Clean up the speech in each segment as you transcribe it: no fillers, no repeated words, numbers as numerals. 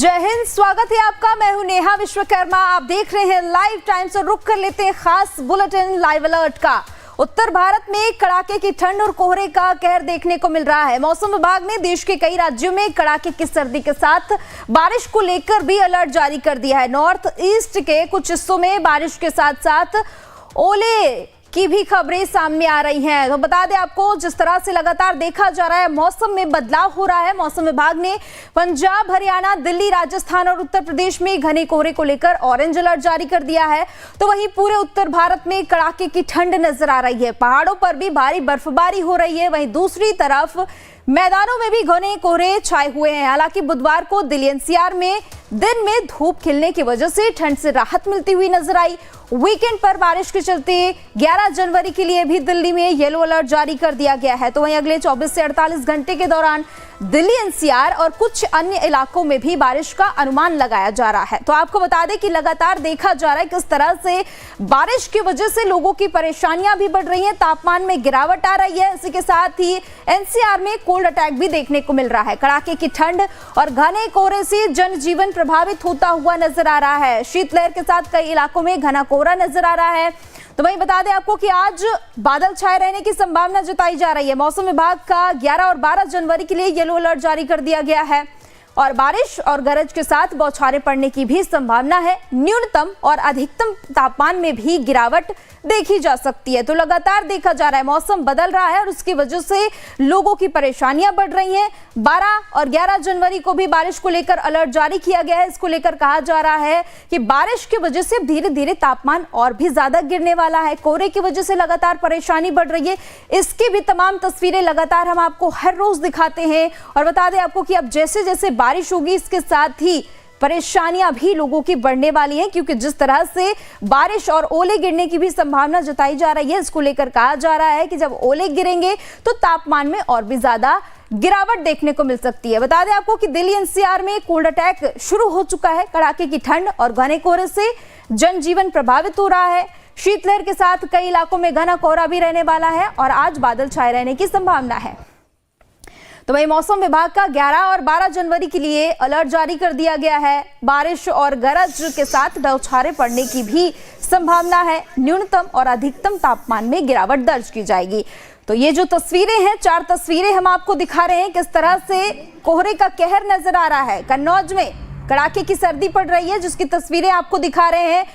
जय हिंद, स्वागत है आपका। मैं हूं नेहा विश्वकर्मा। आप देख रहे हैं लाइव टाइम्स और रुक कर लेते हैं खास बुलेटिन लाइव अलर्ट का। उत्तर भारत में कड़ाके की ठंड और कोहरे का कहर देखने को मिल रहा है। मौसम विभाग ने देश के कई राज्यों में कड़ाके की सर्दी के साथ बारिश को लेकर भी अलर्ट जारी कर दिया है। नॉर्थ ईस्ट के कुछ हिस्सों में बारिश के साथ साथ ओले की भी खबरें सामने आ रही हैं। तो बता दें आपको, जिस तरह से लगातार देखा जा रहा है मौसम में बदलाव हो रहा है। मौसम विभाग ने पंजाब, हरियाणा, दिल्ली, राजस्थान और उत्तर प्रदेश में घने कोहरे को लेकर ऑरेंज अलर्ट जारी कर दिया है। तो वहीं पूरे उत्तर भारत में कड़ाके की ठंड नजर आ रही है। पहाड़ों पर भी भारी बर्फबारी हो रही है। वहीं दूसरी तरफ मैदानों में भी घने कोहरे छाए हुए हैं। हालांकि बुधवार को दिल्ली एनसीआर में दिन में धूप खिलने की वजह से ठंड से राहत मिलती हुई नजर आई। वीकेंड पर बारिश के चलते 11 जनवरी के लिए भी दिल्ली में येलो अलर्ट जारी कर दिया गया है। तो वहीं अगले 24 से 48 घंटे के दौरान दिल्ली एनसीआर और कुछ अन्य इलाकों में भी बारिश का अनुमान लगाया जा रहा है। तो आपको बता दें कि लगातार देखा जा रहा है किस तरह से बारिश की वजह से लोगों की परेशानियां भी बढ़ रही हैं, तापमान में गिरावट आ रही है। इसी के साथ ही एनसीआर में कोल्ड अटैक भी देखने को मिल रहा है। कड़ाके की ठंड और घने कोहरे से जनजीवन प्रभावित होता हुआ नजर आ रहा है। शीतलहर के साथ कई इलाकों में घना कोहरा नजर आ रहा है। तो वहीं बता दें आपको कि आज बादल छाए रहने की संभावना जताई जा रही है। मौसम विभाग का 11 और 12 जनवरी के लिए येलो अलर्ट जारी कर दिया गया है और बारिश और गरज के साथ बौछारें पड़ने की भी संभावना है। न्यूनतम और अधिकतम तापमान में भी गिरावट देखी जा सकती है। तो लगातार देखा जा रहा है मौसम बदल रहा है और उसकी वजह से लोगों की परेशानियां बढ़ रही हैं। 12 और 11 जनवरी को भी बारिश को लेकर अलर्ट जारी किया गया है। इसको लेकर कहा जा रहा है कि बारिश की वजह से धीरे धीरे तापमान और भी ज्यादा गिरने वाला है। कोहरे की वजह से लगातार परेशानी बढ़ रही है। इसकी भी तमाम तस्वीरें लगातार हम आपको हर रोज दिखाते हैं और बता दें आपको कि अब जैसे जैसे बारिश होगी इसके साथ ही परेशानियां भी लोगों की बढ़ने वाली हैं, क्योंकि जिस तरह से बारिश और ओले गिरने की भी संभावना जताई जा रही है। इसको लेकर कहा जा रहा है कि जब ओले गिरेंगे तो तापमान में और भी ज्यादा गिरावट देखने को मिल सकती है। बता दें आपको कि दिल्ली एनसीआर में कोल्ड अटैक शुरू हो चुका है। कड़ाके की ठंड और घने कोहरे से जनजीवन प्रभावित हो रहा है। शीतलहर के साथ कई इलाकों में घना कोहरा भी रहने वाला है और आज बादल छाए रहने की संभावना है। तो वहीं मौसम विभाग का 11 और 12 जनवरी के लिए अलर्ट जारी कर दिया गया है। बारिश और गरज के साथ बौछारें पड़ने की भी संभावना है। न्यूनतम और अधिकतम तापमान में गिरावट दर्ज की जाएगी। तो ये जो तस्वीरें हैं, 4 तस्वीरें हम आपको दिखा रहे हैं किस तरह से कोहरे का कहर नजर आ रहा है। कन्नौज में कड़ाके की सर्दी पड़ रही है, जिसकी तस्वीरें आपको दिखा रहे हैं।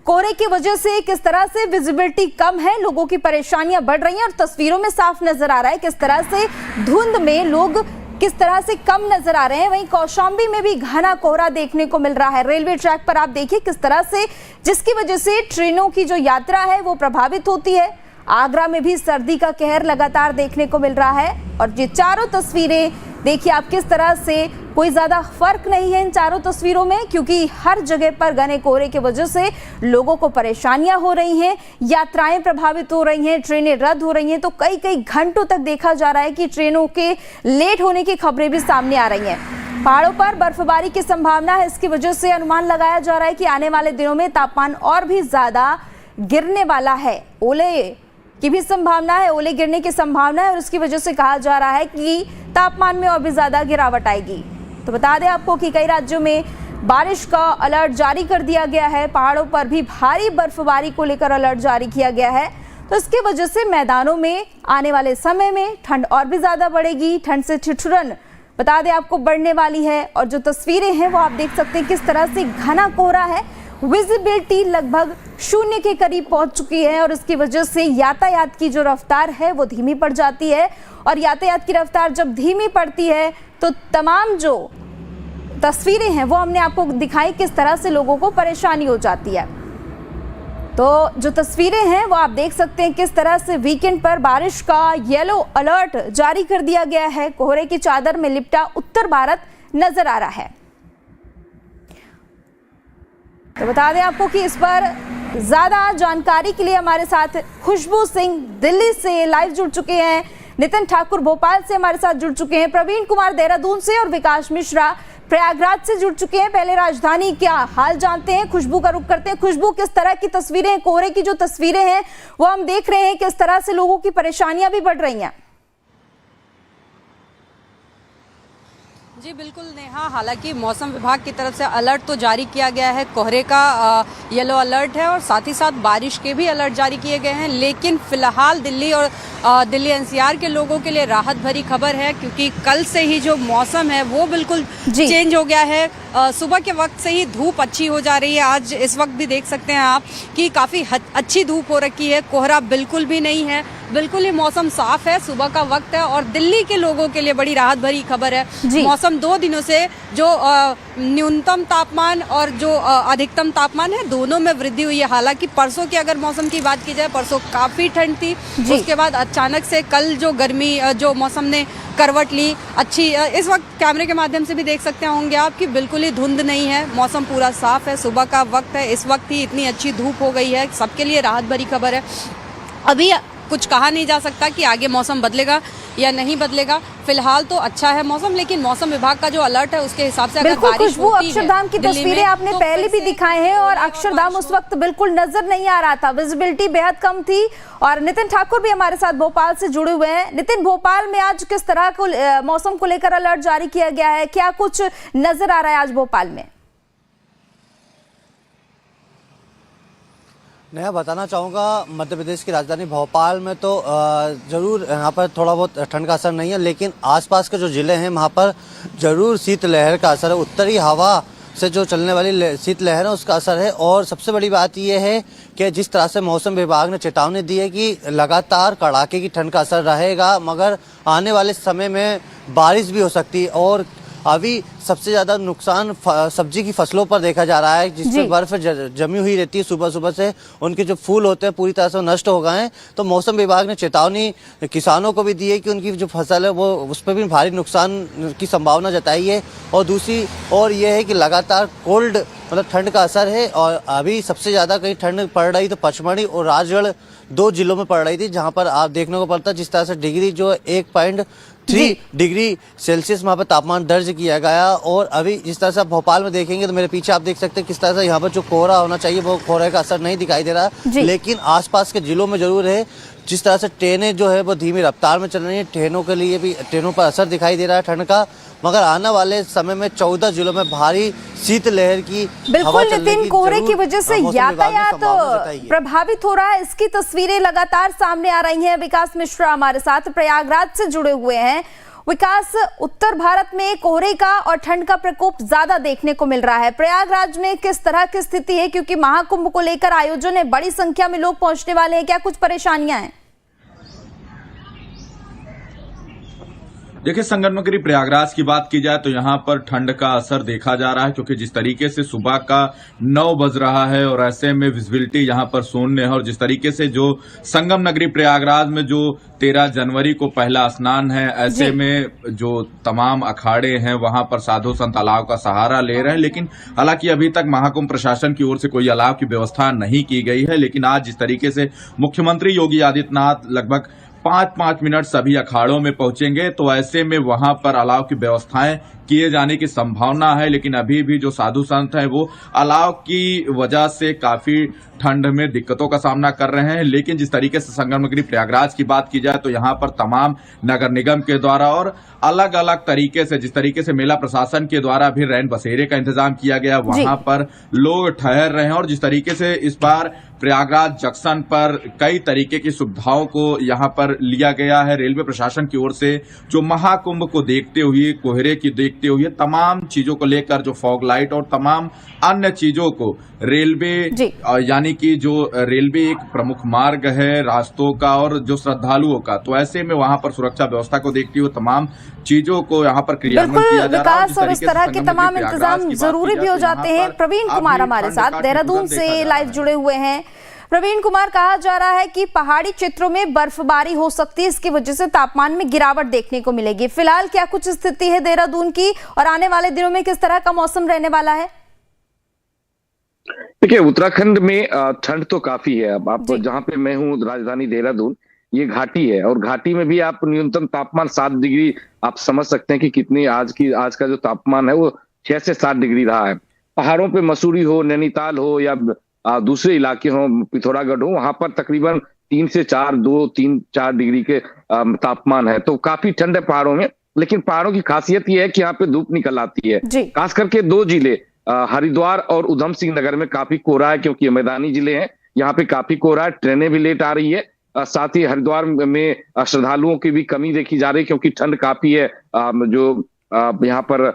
कोहरे की वजह से किस तरह से विजिबिलिटी कम है, लोगों की परेशानियां बढ़ रही हैं और तस्वीरों में साफ नजर आ रहा है किस तरह से धुंध में लोग किस तरह से कम नजर आ रहे हैं। वहीं कौशाम्बी में भी घना कोहरा देखने को मिल रहा है। रेलवे ट्रैक पर आप देखिए किस तरह से, जिसकी वजह से ट्रेनों की जो यात्रा है वो प्रभावित होती है। आगरा में भी सर्दी का कहर लगातार देखने को मिल रहा है और ये चारों तस्वीरें देखिए आप किस तरह से, कोई ज्यादा फर्क नहीं है इन चारों तस्वीरों में, क्योंकि हर जगह पर घने कोहरे की वजह से लोगों को परेशानियां हो रही हैं, यात्राएं प्रभावित हो रही हैं, ट्रेनें रद्द हो रही हैं। तो कई कई घंटों तक देखा जा रहा है कि ट्रेनों के लेट होने की खबरें भी सामने आ रही हैं। पहाड़ों पर बर्फबारी की संभावना है। इसकी वजह से अनुमान लगाया जा रहा है कि आने वाले दिनों में तापमान और भी ज्यादा गिरने वाला है। ओले की भी संभावना है, ओले गिरने की संभावना है और उसकी वजह से कहा जा रहा है कि तापमान में और भी ज्यादा गिरावट आएगी। तो बता दें आपको कि कई राज्यों में बारिश का अलर्ट जारी कर दिया गया है। पहाड़ों पर भी भारी बर्फबारी को लेकर अलर्ट जारी किया गया है। तो इसकी वजह से मैदानों में आने वाले समय में ठंड और भी ज्यादा बढ़ेगी। ठंड से ठिठुरन बता दें आपको बढ़ने वाली है और जो तस्वीरें हैं वो आप देख सकते हैं किस तरह से घना कोहरा है। विजिबिलिटी लगभग 0 के करीब पहुंच चुकी है और इसकी वजह से यातायात की जो रफ्तार है वो धीमी पड़ जाती है और यातायात की रफ्तार जब धीमी पड़ती है तो तमाम जो तस्वीरें हैं वो हमने आपको दिखाई किस तरह से लोगों को परेशानी हो जाती है। तो जो तस्वीरें हैं वो आप देख सकते हैं किस तरह से वीकेंड पर बारिश का येलो अलर्ट जारी कर दिया गया है। कोहरे की चादर में लिपटा उत्तर भारत नजर आ रहा है। तो बता दें आपको कि इस पर ज्यादा जानकारी के लिए हमारे साथ खुशबू सिंह दिल्ली से लाइव जुड़ चुके हैं, नितिन ठाकुर भोपाल से हमारे साथ जुड़ चुके हैं, प्रवीण कुमार देहरादून से और विकास मिश्रा प्रयागराज से जुड़ चुके हैं। पहले राजधानी क्या हाल जानते हैं, खुशबू का रुख करते हैं। खुशबू, किस तरह की तस्वीरें, कोहरे की जो तस्वीरें हैं वो हम देख रहे हैं, किस तरह से लोगों की परेशानियां भी बढ़ रही हैं। जी बिल्कुल नेहा, हालांकि मौसम विभाग की तरफ से अलर्ट तो जारी किया गया है, कोहरे का येलो अलर्ट है और साथ ही साथ बारिश के भी अलर्ट जारी किए गए हैं। लेकिन फिलहाल दिल्ली और दिल्ली एनसीआर के लोगों के लिए राहत भरी खबर है, क्योंकि कल से ही जो मौसम है वो बिल्कुल चेंज हो गया है। सुबह के वक्त से ही धूप अच्छी हो जा रही है। आज इस वक्त भी देख सकते हैं आप कि काफ़ी अच्छी धूप हो रखी है, कोहरा बिल्कुल भी नहीं है, बिल्कुल ही मौसम साफ है, सुबह का वक्त है। और दिल्ली के लोगों के लिए बड़ी राहत भरी खबर है। मौसम 2 दिनों से जो न्यूनतम तापमान और जो अधिकतम तापमान है दोनों में वृद्धि हुई है। हालांकि परसों की अगर मौसम की बात की जाए, परसों काफ़ी ठंड थी, उसके बाद अचानक से कल जो गर्मी जो मौसम ने करवट ली अच्छी। इस वक्त कैमरे के माध्यम से भी देख सकते होंगे आप कि बिल्कुल ही धुंध नहीं है, मौसम पूरा साफ है, सुबह का वक्त है, इस वक्त ही इतनी अच्छी धूप हो गई है, सबके लिए राहत भरी खबर है। अभी कुछ कहा नहीं जा सकता कि आगे मौसम बदलेगा या नहीं बदलेगा। फिलहाल तो अच्छा है मौसम, लेकिन मौसम विभाग का जो अलर्ट है उसके हिसाब से अगर बारिश होती है। अक्षरधाम की तस्वीरें आपने पहले भी दिखाए हैं और अक्षरधाम उस वक्त बिल्कुल नजर नहीं आ रहा था, विजिबिलिटी बेहद कम थी। और नितिन ठाकुर भी हमारे साथ भोपाल से जुड़े हुए हैं। नितिन, भोपाल में आज किस तरह को मौसम को लेकर अलर्ट जारी किया गया है, क्या कुछ नजर आ रहा है आज भोपाल में? मैं बताना चाहूँगा, मध्य प्रदेश की राजधानी भोपाल में तो ज़रूर यहाँ पर थोड़ा बहुत ठंड का असर नहीं है, लेकिन आसपास के जो ज़िले हैं वहाँ पर ज़रूर शीतलहर का असर है। उत्तरी हवा से जो चलने वाली शीतलहर है उसका असर है। और सबसे बड़ी बात यह है कि जिस तरह से मौसम विभाग ने चेतावनी दी है कि लगातार कड़ाके की ठंड का असर रहेगा, मगर आने वाले समय में बारिश भी हो सकती है। और अभी सबसे ज़्यादा नुकसान सब्जी की फसलों पर देखा जा रहा है, जिसमें बर्फ जमी हुई रहती है सुबह सुबह से, उनके जो फूल होते हैं पूरी तरह से नष्ट हो गए हैं। तो मौसम विभाग ने चेतावनी किसानों को भी दी है कि उनकी जो फसल है वो उस पर भी भारी नुकसान की संभावना जताई है। और दूसरी और ये है कि लगातार कोल्ड मतलब ठंड का असर है। और अभी सबसे ज़्यादा कहीं ठंड पड़ रही तो पचमढ़ी और राजगढ़ 2 जिलों में पड़ रही थी, जहाँ पर आप देखने को पड़ता जिस तरह से डिग्री जो 1.3 डिग्री सेल्सियस वहाँ पर तापमान दर्ज किया गया। और अभी जिस तरह से आप भोपाल में देखेंगे तो मेरे पीछे आप देख सकते हैं किस तरह से यहाँ पर जो कोहरा होना चाहिए वो कोहरे का असर नहीं दिखाई दे रहा, लेकिन आसपास के जिलों में जरूर है। जिस तरह से ट्रेनें जो है वो धीमी रफ्तार में चल रही हैं, ट्रेनों पर असर दिखाई दे रहा है ठंड का। मगर आने वाले समय में 14 जिलों में भारी शीतलहर की बिल्कुल नितिन, कोहरे की वजह से यातायात प्रभावित हो रहा है, इसकी तस्वीरें लगातार सामने आ रही हैं। विकास मिश्रा हमारे साथ प्रयागराज से जुड़े हुए हैं। विकास, उत्तर भारत में कोहरे का और ठंड का प्रकोप ज्यादा देखने को मिल रहा है, प्रयागराज में किस तरह की स्थिति है? क्योंकि महाकुंभ को लेकर आयोजन है, बड़ी संख्या में लोग पहुंचने वाले हैं, क्या कुछ परेशानियां हैं? देखिए, संगमनगरी प्रयागराज की बात की जाए तो यहाँ पर ठंड का असर देखा जा रहा है, क्योंकि जिस तरीके से सुबह का 9 बज रहा है और ऐसे में विजिबिलिटी यहाँ पर शून्य है। और जिस तरीके से जो संगमनगरी प्रयागराज में जो 13 जनवरी को पहला स्नान है, ऐसे में जो तमाम अखाड़े हैं वहां पर साधु संत अलाव का सहारा ले रहे हैं। लेकिन हालांकि अभी तक महाकुंभ प्रशासन की ओर से कोई अलाव की व्यवस्था नहीं की गई है। लेकिन आज जिस तरीके से मुख्यमंत्री योगी आदित्यनाथ लगभग 5-5 मिनट सभी अखाड़ों में पहुंचेंगे, तो ऐसे में वहां पर अलाव की व्यवस्थाएं किए जाने की संभावना है। लेकिन अभी भी जो साधु संत हैं वो अलाव की वजह से काफी ठंड में दिक्कतों का सामना कर रहे हैं। लेकिन जिस तरीके से संगमनगरी प्रयागराज की बात की जाए तो यहाँ पर तमाम नगर निगम के द्वारा और अलग अलग तरीके से, जिस तरीके से मेला प्रशासन के द्वारा भी रैन बसेरे का इंतजाम किया गया, वहां पर लोग ठहर रहे हैं। और जिस तरीके से इस बार प्रयागराज जंक्शन पर कई तरीके की सुविधाओं को यहाँ पर लिया गया है रेलवे प्रशासन की ओर से, जो महाकुंभ को देखते हुए, कोहरे की देखते हुए तमाम चीजों को लेकर, जो फॉग लाइट और तमाम अन्य चीजों को रेलवे, यानी कि जो रेलवे एक प्रमुख मार्ग है रास्तों का और जो श्रद्धालुओं का, तो ऐसे में वहां पर सुरक्षा व्यवस्था को देखते हुए तमाम चीजों को यहाँ पर क्रियान्वयन किया जा रहा है। विकास, और इस तरह के तमाम इंतजाम जरूरी भी हो जाते हैं। प्रवीण कुमार हमारे साथ देहरादून से लाइव जुड़े हुए हैं। प्रवीण कुमार, कहा जा रहा है कि पहाड़ी क्षेत्रों में बर्फबारी हो सकती है, इसकी वजह से तापमान में गिरावट देखने को मिलेगी। फिलहाल क्या कुछ स्थिति है देहरादून की और आने वाले दिनों में किस तरह का मौसम रहने वाला है? देखिए, उत्तराखंड में ठंड तो काफी है। अब आप जहाँ पे मैं हूँ, राजधानी देहरादून, ये घाटी है और घाटी में भी आप न्यूनतम तापमान 7 डिग्री, आप समझ सकते हैं कि कितनी आज का जो तापमान है वो 6 से 7 डिग्री रहा है। पहाड़ों पे मसूरी हो, नैनीताल हो या दूसरे इलाके हो, पिथौरागढ़ हो, वहां पर तकरीबन 3 से 4 डिग्री के तापमान है। तो काफी ठंड है पहाड़ों में। लेकिन पहाड़ों की खासियत यह है कि यहाँ पे धूप निकल आती है। जी। खास करके दो जिले हरिद्वार और उधम सिंह नगर में काफी कोहरा है, क्योंकि ये मैदानी जिले हैं, यहाँ पे काफी कोहरा है, ट्रेनें भी लेट आ रही है। साथ ही हरिद्वार में श्रद्धालुओं की भी कमी देखी जा रही है, क्योंकि ठंड काफी है। जो यहाँ पर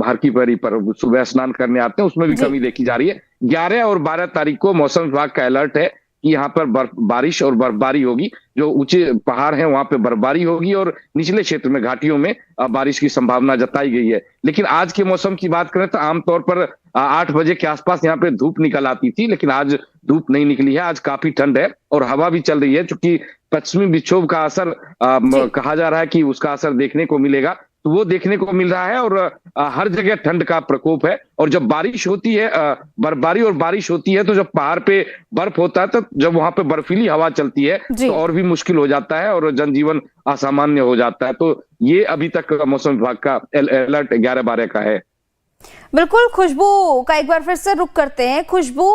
हर की पैड़ी पर सुबह स्नान करने आते हैं, उसमें भी कमी देखी जा रही है। 11 और 12 तारीख को मौसम विभाग का अलर्ट है कि यहाँ पर बारिश और बर्फबारी होगी। जो ऊंचे पहाड़ हैं वहां पे बर्फबारी होगी और निचले क्षेत्र में घाटियों में बारिश की संभावना जताई गई है। लेकिन आज के मौसम की बात करें तो आमतौर पर 8 बजे के आसपास यहाँ पे धूप निकल आती थी, लेकिन आज धूप नहीं निकली है। आज काफी ठंड है और हवा भी चल रही है, चूंकि पश्चिमी विक्षोभ का असर कहा जा रहा है कि उसका असर देखने को मिलेगा, तो वो देखने को मिल रहा है। और हर जगह ठंड का प्रकोप है। और जब बारिश होती है, बर्फबारी और बारिश होती है, तो जब पहाड़ पे बर्फ होता है, तो जब वहां पे बर्फीली हवा चलती है तो और भी मुश्किल हो जाता है और जनजीवन असामान्य हो जाता है। तो ये अभी तक मौसम विभाग का अलर्ट 11-12 का है। बिल्कुल। खुशबू का एक बार फिर से रुख करते हैं। खुशबू,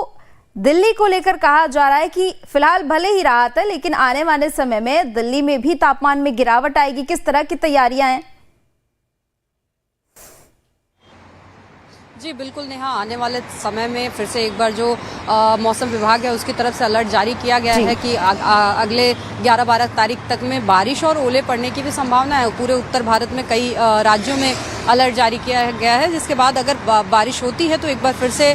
दिल्ली को लेकर कहा जा रहा है कि फिलहाल भले ही राहत है, लेकिन आने वाले समय में दिल्ली में भी तापमान में गिरावट आएगी। किस तरह की तैयारियां हैं? जी बिल्कुल नेहा, आने वाले समय में फिर से एक बार जो मौसम विभाग है उसकी तरफ से अलर्ट जारी किया गया है कि अगले 11-12 तारीख तक में बारिश और ओले पड़ने की भी संभावना है। पूरे उत्तर भारत में कई राज्यों में अलर्ट जारी किया गया है, जिसके बाद अगर बारिश होती है तो एक बार फिर से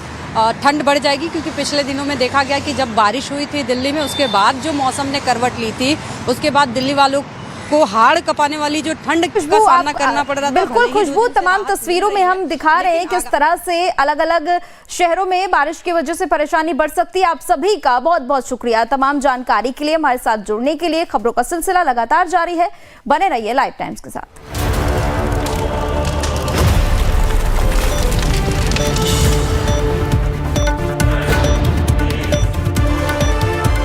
ठंड बढ़ जाएगी। क्योंकि पिछले दिनों में देखा गया कि जब बारिश हुई थी दिल्ली में, उसके बाद जो मौसम ने करवट ली थी, उसके बाद दिल्ली वालों को हाड़ कपाने वाली जो ठंड का सामना करना पड़ रहा था। बिल्कुल खुशबू, तमाम तस्वीरों में हम दिखा रहे हैं किस तरह से अलग अलग शहरों में बारिश की वजह से परेशानी बढ़ सकती है। आप सभी का बहुत बहुत शुक्रिया तमाम जानकारी के लिए, हमारे साथ जुड़ने के लिए। खबरों का सिलसिला लगातार जारी है, बने रहिए लाइव टाइम्स के साथ।